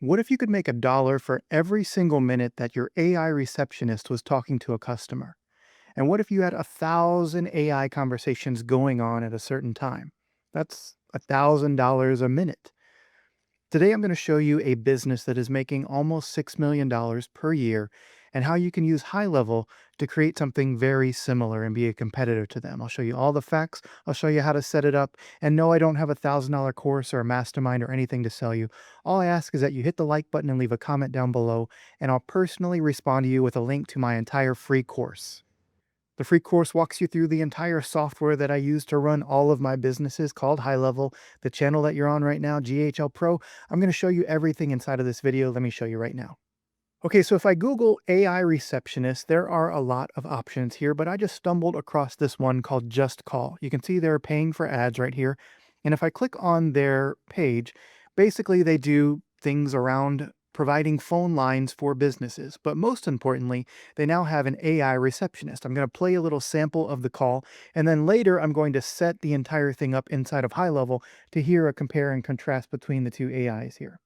What if you could make $1 for every single minute that your AI receptionist was talking to a customer? And what if you had 1,000 AI conversations going on at a certain time? That's $1,000 a minute. Today, I'm going to show you a business that is making almost $6 million per year and how you can use high level to create something very similar and be a competitor to them. I'll show you all the facts. I'll show you how to set it up. And no, I don't have $1,000 course or a mastermind or anything to sell you. All I ask is that you hit the like button and leave a comment down below, and I'll personally respond to you with a link to my entire free course. The free course walks you through the entire software that I use to run all of my businesses called HighLevel. The channel that you're on right now, GHL Pro, I'm going to show you everything inside of this video. Let me show you right now. Okay, so if I Google AI receptionist, there are a lot of options here, but I just stumbled across this one called JustCall. You can see they're paying for ads right here. And if I click on their page, basically they do things around providing phone lines for businesses. But most importantly, they now have an AI receptionist. I'm going to play a little sample of the call, and then later I'm going to set the entire thing up inside of HighLevel to hear a compare and contrast between the two AIs here.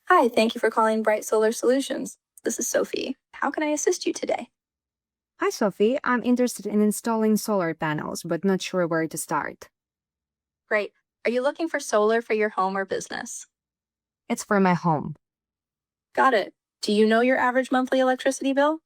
Hi, thank you for calling Bright Solar Solutions. This is Sophie. How can I assist you today? Hi, Sophie. I'm interested in installing solar panels, but not sure where to start. Great. Are you looking for solar for your home or business? It's for my home. Got it. Do you know your average monthly electricity bill?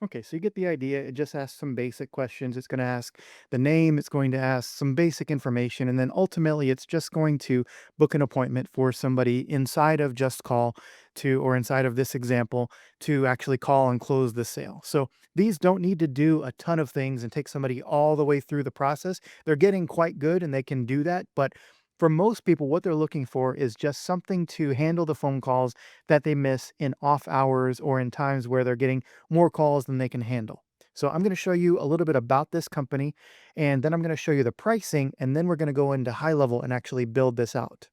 Okay, so you get the idea. It just asks some basic questions. It's going to ask the name, it's going to ask some basic information, and then ultimately it's just going to book an appointment for somebody inside of Just Call to, or inside of this example, to actually call and close the sale. So these don't need to do a ton of things and take somebody all the way through the process. They're getting quite good and they can do that, but for most people, what they're looking for is just something to handle the phone calls that they miss in off hours or in times where they're getting more calls than they can handle. So I'm going to show you a little bit about this company, and then I'm going to show you the pricing, and then we're going to go into high level and actually build this out.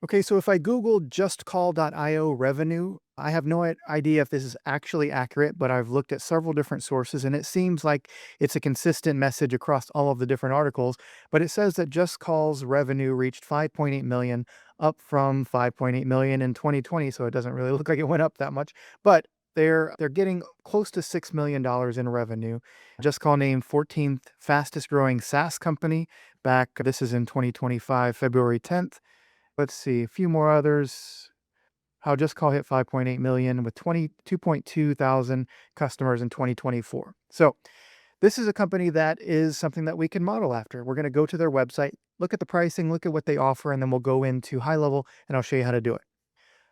Okay, so if I Google justcall.io revenue, I have no idea if this is actually accurate, but I've looked at several different sources and it seems like it's a consistent message across all of the different articles. But it says that Just Call's revenue reached 5.8 million, up from 5.8 million in 2020. So it doesn't really look like it went up that much, but they're getting close to $6 million in revenue. Just Call named 14th fastest growing SaaS company back. This is in 2025, February 10th. Let's see, a few more others. How Just Call hit 5.8 million with 22.2 thousand customers in 2024. So this is a company that is something that we can model after. We're going to go to their website, look at the pricing, look at what they offer, and then we'll go into high level and I'll show you how to do it.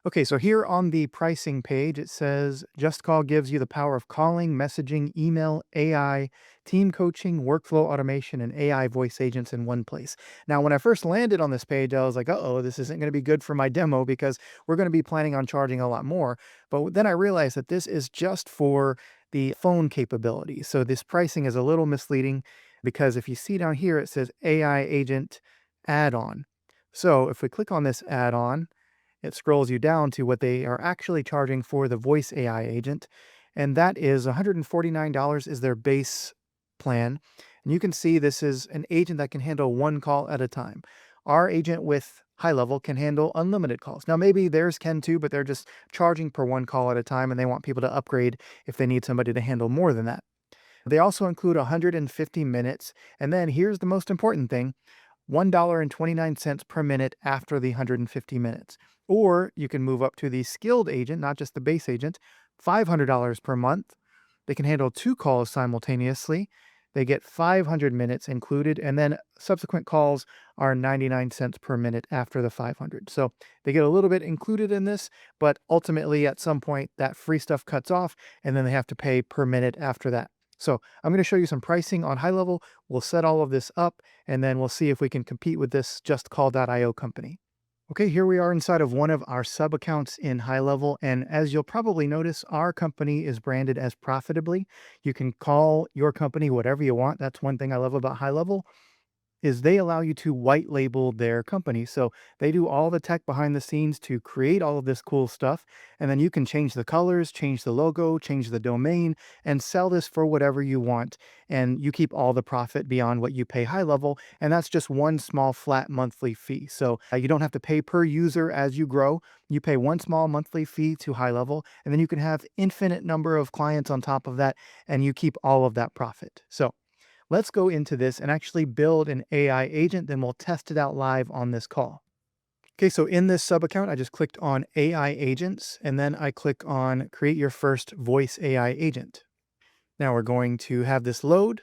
Okay, so here on the pricing page, it says Just Call gives you the power of calling, messaging, email, AI, team coaching, workflow automation, and AI voice agents in one place. Now, when I first landed on this page, I was like, uh-oh, this isn't going to be good for my demo because we're going to be planning on charging a lot more. But then I realized that this is just for the phone capability. So this pricing is a little misleading because if you see down here, it says AI agent add-on. So if we click on this add-on, it scrolls you down to what they are actually charging for the voice AI agent, and that is $149 is their base plan. And you can see this is an agent that can handle one call at a time. Our agent with high level can handle unlimited calls. Now, maybe theirs can too, but they're just charging per one call at a time, and they want people to upgrade if they need somebody to handle more than that. They also include 150 minutes, and then here's the most important thing, $1.29 per minute after the 150 minutes. Or you can move up to the skilled agent, not just the base agent, $500 per month. They can handle two calls simultaneously. They get 500 minutes included, and then subsequent calls are 99 cents per minute after the 500. So they get a little bit included in this, but ultimately at some point that free stuff cuts off, and then they have to pay per minute after that. So I'm going to show you some pricing on high level. We'll set all of this up, and then we'll see if we can compete with this JustCall.io company. Okay, here we are inside of one of our sub accounts in high level. And as you'll probably notice, our company is branded as Profitably. You can call your company whatever you want. That's one thing I love about high level. is they allow you to white label their company. So they do all the tech behind the scenes to create all of this cool stuff. And then you can change the colors, change the logo, change the domain, and sell this for whatever you want. And you keep all the profit beyond what you pay HighLevel. And that's just one small flat monthly fee. So you don't have to pay per user as you grow. You pay one small monthly fee to HighLevel, and then you can have infinite number of clients on top of that, and you keep all of that profit. So let's go into this and actually build an AI agent, then we'll test it out live on this call. Okay, so in this sub account, I just clicked on AI agents, and then I click on create your first voice AI agent. Now we're going to have this load.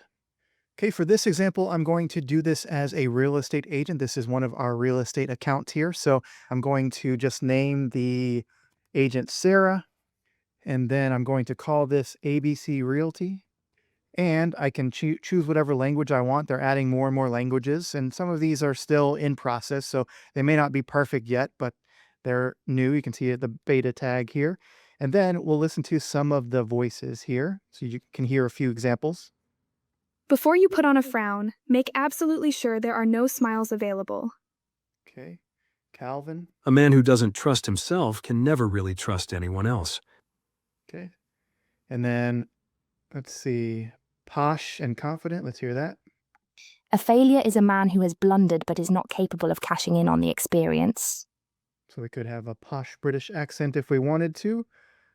Okay, for this example, I'm going to do this as a real estate agent. This is one of our real estate accounts here. So I'm going to just name the agent Sarah, and then I'm going to call this ABC Realty. And I can choose whatever language I want. They're adding more and more languages, and some of these are still in process, so they may not be perfect yet, but they're new. You can see the beta tag here. And then we'll listen to some of the voices here, so you can hear a few examples. Before you put on a frown, make absolutely sure there are no smiles available. Okay, Calvin. A man who doesn't trust himself can never really trust anyone else. Okay, and then let's see, Posh and Confident. Let's hear that. A failure is a man who has blundered but is not capable of cashing in on the experience. So we could have a posh British accent if we wanted to.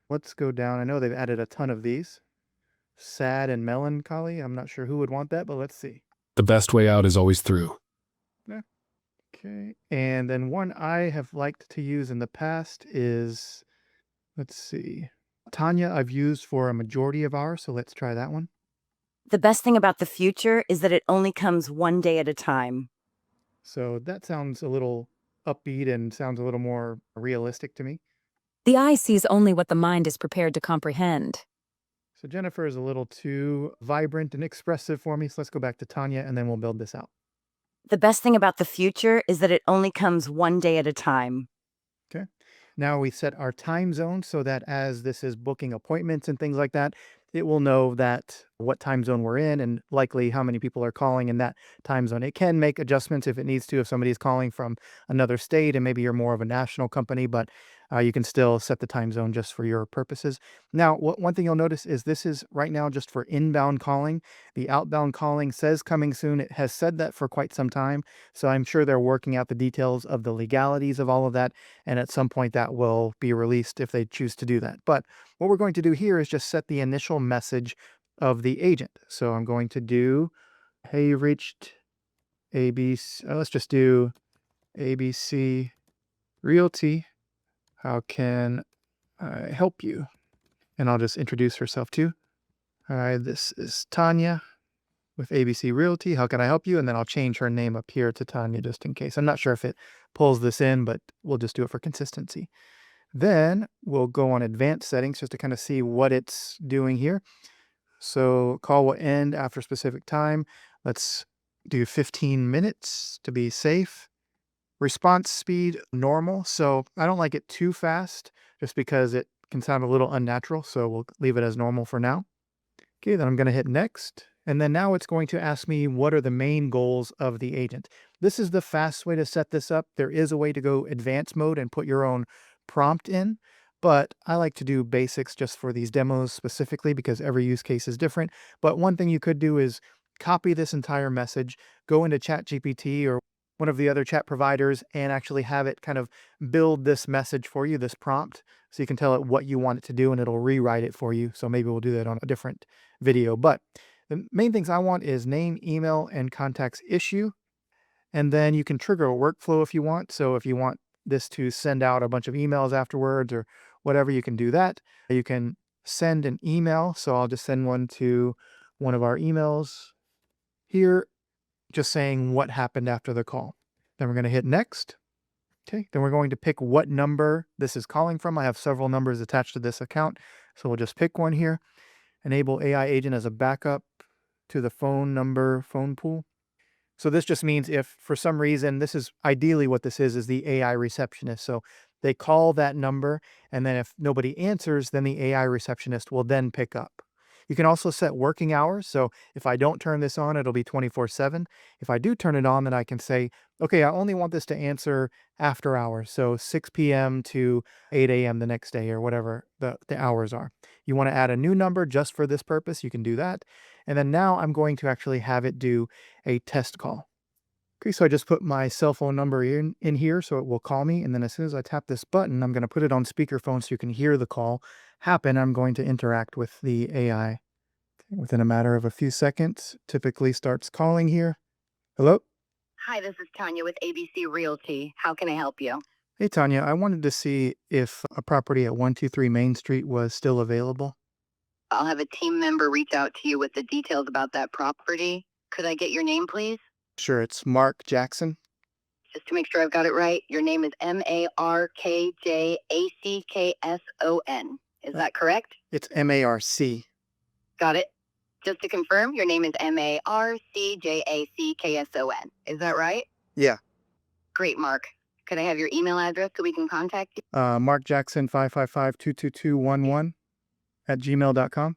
Let's go down. I know they've added a ton of these. Sad and melancholy. I'm not sure who would want that, but let's see. The best way out is always through. Okay. And then one I have liked to use in the past is, let's see, Tanya I've used for a majority of ours, so let's try that one. The best thing about the future is that it only comes one day at a time. So that sounds a little upbeat and sounds a little more realistic to me. The eye sees only what the mind is prepared to comprehend. So Jennifer is a little too vibrant and expressive for me, so let's go back to Tanya and then we'll build this out. The best thing about the future is that it only comes one day at a time. Okay. Now we set our time zone so that as this is booking appointments and things like that, it will know that what time zone we're in and likely how many people are calling in that time zone. It can make adjustments if it needs to, if somebody's calling from another state and maybe you're more of a national company, but you can still set the time zone just for your purposes. Now, one thing you'll notice is this is right now just for inbound calling. The outbound calling says coming soon. It has said that for quite some time. So I'm sure they're working out the details of the legalities of all of that. And at some point that will be released if they choose to do that. But what we're going to do here is just set the initial message of the agent. So I'm going to do, hey, you reached ABC. Let's just do ABC Realty. How can I help you? And I'll just introduce herself too. Hi, this is Tanya with ABC Realty. How can I help you? And then I'll change her name up here to Tanya just in case. I'm not sure if it pulls this in, but we'll just do it for consistency. Then we'll go on advanced settings just to kind of see what it's doing here. So call will end after a specific time. Let's do 15 minutes to be safe. Response speed, normal. So I don't like it too fast just because it can sound a little unnatural. So we'll leave it as normal for now. Okay, then I'm going to hit next. And then now it's going to ask me what are the main goals of the agent. This is the fast way to set this up. There is a way to go advanced mode and put your own prompt in, but I like to do basics just for these demos specifically because every use case is different. But one thing you could do is copy this entire message, go into ChatGPT or one of the other chat providers and actually have it kind of build this message for you, this prompt, so you can tell it what you want it to do and it'll rewrite it for you. So maybe we'll do that on a different video. But the main things I want is name, email, and contacts issue. And then you can trigger a workflow if you want. So if you want this to send out a bunch of emails afterwards or whatever, you can do that. You can send an email. So I'll just send one to one of our emails here, just saying what happened after the call. Then we're going to hit next. Okay, then we're going to pick what number this is calling from. I have several numbers attached to this account, so we'll just pick one here. Enable AI agent as a backup to the phone number phone pool. So this just means if for some reason, this is ideally what this is the AI receptionist. So they call that number, and then if nobody answers, then the AI receptionist will then pick up. You can also set working hours. So if I don't turn this on, it'll be 24/7. If I do turn it on, then I can say, okay, I only want this to answer after hours. So 6 p.m. to 8 a.m. the next day or whatever the hours are. You want to add a new number just for this purpose, you can do that. And then now I'm going to actually have it do a test call. Okay, so I just put my cell phone number in here so it will call me. And then as soon as I tap this button, I'm going to put it on speakerphone so you can hear the call happen. I'm going to interact with the AI. Within a matter of a few seconds, typically starts calling here. Hello? Hi, this is Tanya with ABC Realty. How can I help you? Hey, Tanya, I wanted to see if a property at 123 Main Street was still available. I'll have a team member reach out to you with the details about that property. Could I get your name, please? Sure, it's Mark Jackson. Just to make sure I've got it right, your name is Markjackson. Is that correct? It's MARC. Got it. Just to confirm, your name is Markjackson. Is that right? Yeah. Great, Mark. Could I have your email address so we can contact you? Mark Jackson 555-22211 at gmail.com.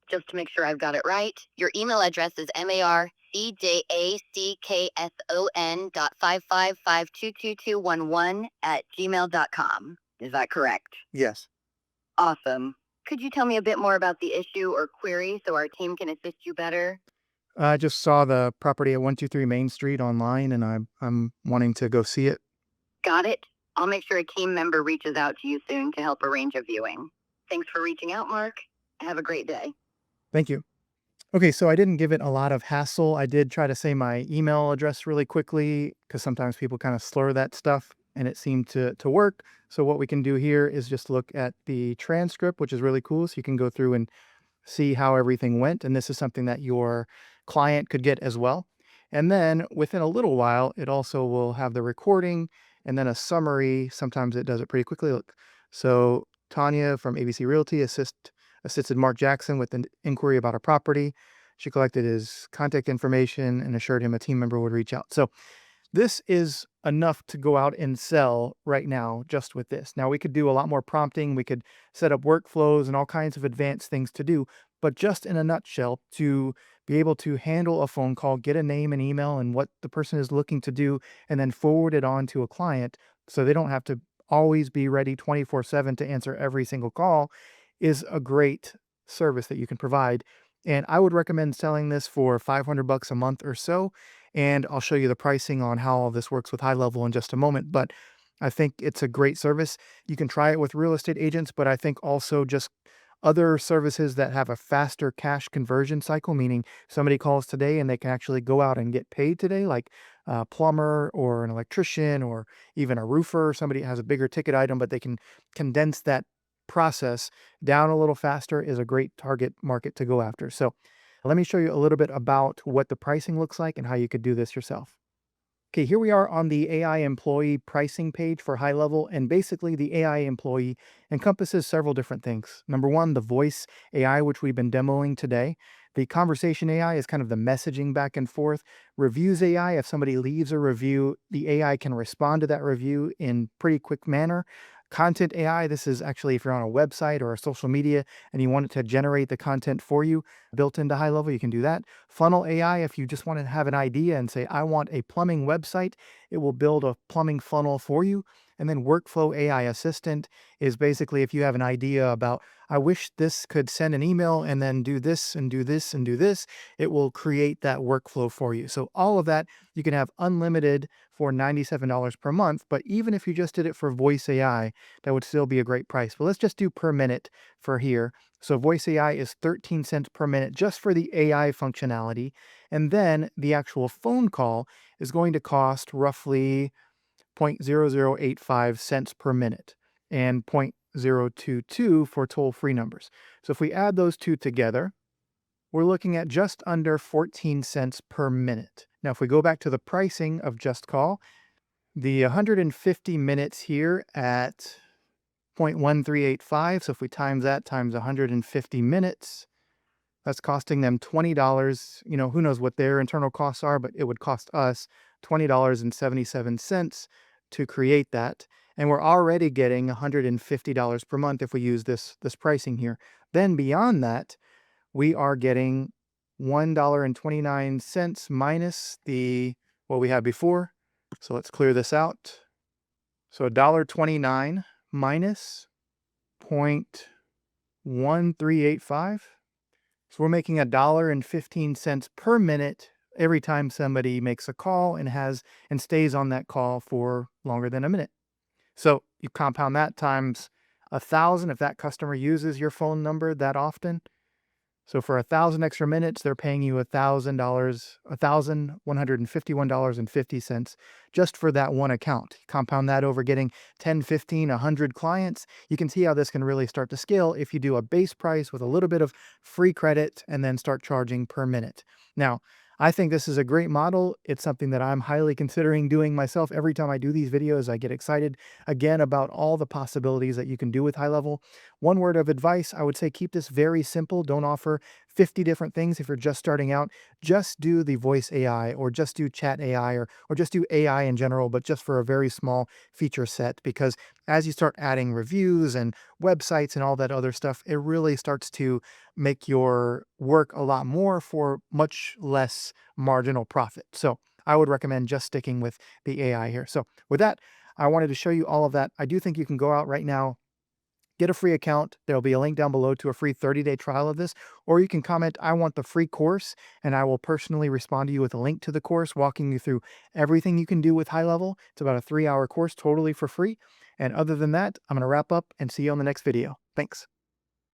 Just to make sure I've got it right, your email address is markjackson.555222211 at gmail.com. Is that correct? Yes. Awesome. Could you tell me a bit more about the issue or query so our team can assist you better? I just saw the property at 123 Main Street online and I'm wanting to go see it. Got it. I'll make sure a team member reaches out to you soon to help arrange a viewing. Thanks for reaching out, Mark. Have a great day. Thank you. Okay, so I didn't give it a lot of hassle. I did try to say my email address really quickly because sometimes people kind of slur that stuff and it seemed to work. So what we can do here is just look at the transcript, which is really cool. So you can go through and see how everything went. And this is something that your client could get as well. And then within a little while, it also will have the recording and then a summary. Sometimes it does it pretty quickly. Look, so Tanya from ABC Realty assisted Mark Jackson with an inquiry about a property. She collected his contact information and assured him a team member would reach out. So this is enough to go out and sell right now just with this. Now we could do a lot more prompting. We could set up workflows and all kinds of advanced things to do. But just in a nutshell, to be able to handle a phone call, get a name and email and what the person is looking to do, and then forward it on to a client so they don't have to always be ready 24/7 to answer every single call is a great service that you can provide. And I would recommend selling this for $500 a month or so. And I'll show you the pricing on how all this works with HighLevel in just a moment. But I think it's a great service. You can try it with real estate agents, but I think also just other services that have a faster cash conversion cycle, meaning somebody calls today and they can actually go out and get paid today, like a plumber or an electrician or even a roofer. Somebody has a bigger ticket item, but they can condense that process down a little faster is a great target market to go after. So let me show you a little bit about what the pricing looks like and how you could do this yourself. Okay, here we are on the AI employee pricing page for HighLevel, and basically the AI employee encompasses several different things. Number one, the voice AI, which we've been demoing today. The conversation AI is kind of the messaging back and forth. Reviews AI, if somebody leaves a review, the AI can respond to that review in pretty quick manner. Content AI, this is actually if you're on a website or a social media and you want it to generate the content for you built into HighLevel, you can do that. Funnel AI, if you just want to have an idea and say, I want a plumbing website, it will build a plumbing funnel for you. And then Workflow AI Assistant is basically if you have an idea about, I wish this could send an email and then do this and do this and do this, it will create that workflow for you. So all of that, you can have unlimited for $97 per month. But even if you just did it for voice AI, that would still be a great price. But let's just do per minute for here. So voice AI is 13 cents per minute just for the AI functionality. And then the actual phone call is going to cost roughly 0.0085 cents per minute and 0.022 for toll-free numbers. So if we add those two together, we're looking at just under 14 cents per minute. Now, if we go back to the pricing of JustCall, the 150 minutes here at 0.1385. So if we times that times 150 minutes, that's costing them $20. You know, who knows what their internal costs are, but it would cost us $20.77 to create that. And we're already getting $150 per month if we use this pricing here. Then beyond that, we are getting $1.29 minus what we had before. So let's clear this out. So $1.29 minus 0.1385. So we're making $1.15 per minute every time somebody makes a call and stays on that call for longer than a minute. So you compound that times 1,000 if that customer uses your phone number that often. So for 1,000 extra minutes, they're paying you $1,151.50 just for that one account. Compound that over getting 10, 15, 100 clients. You can see how this can really start to scale if you do a base price with a little bit of free credit and then start charging per minute. Now, I think this is a great model. It's something that I'm highly considering doing myself. Every time I do these videos, I get excited again about all the possibilities that you can do with HighLevel. One word of advice, I would say keep this very simple. Don't offer 50 different things if you're just starting out. Just do the voice AI or just do chat AI or just do AI in general, but just for a very small feature set, because as you start adding reviews and websites and all that other stuff, it really starts to make your work a lot more for much less marginal profit. So I would recommend just sticking with the AI here. So with that, I wanted to show you all of that. I do think you can go out right now, get a free account. There'll be a link down below to a free 30-day trial of this, or you can comment, I want the free course, and I will personally respond to you with a link to the course, walking you through everything you can do with HighLevel. It's about a 3-hour course, totally for free. And other than that, I'm going to wrap up and see you on the next video. Thanks.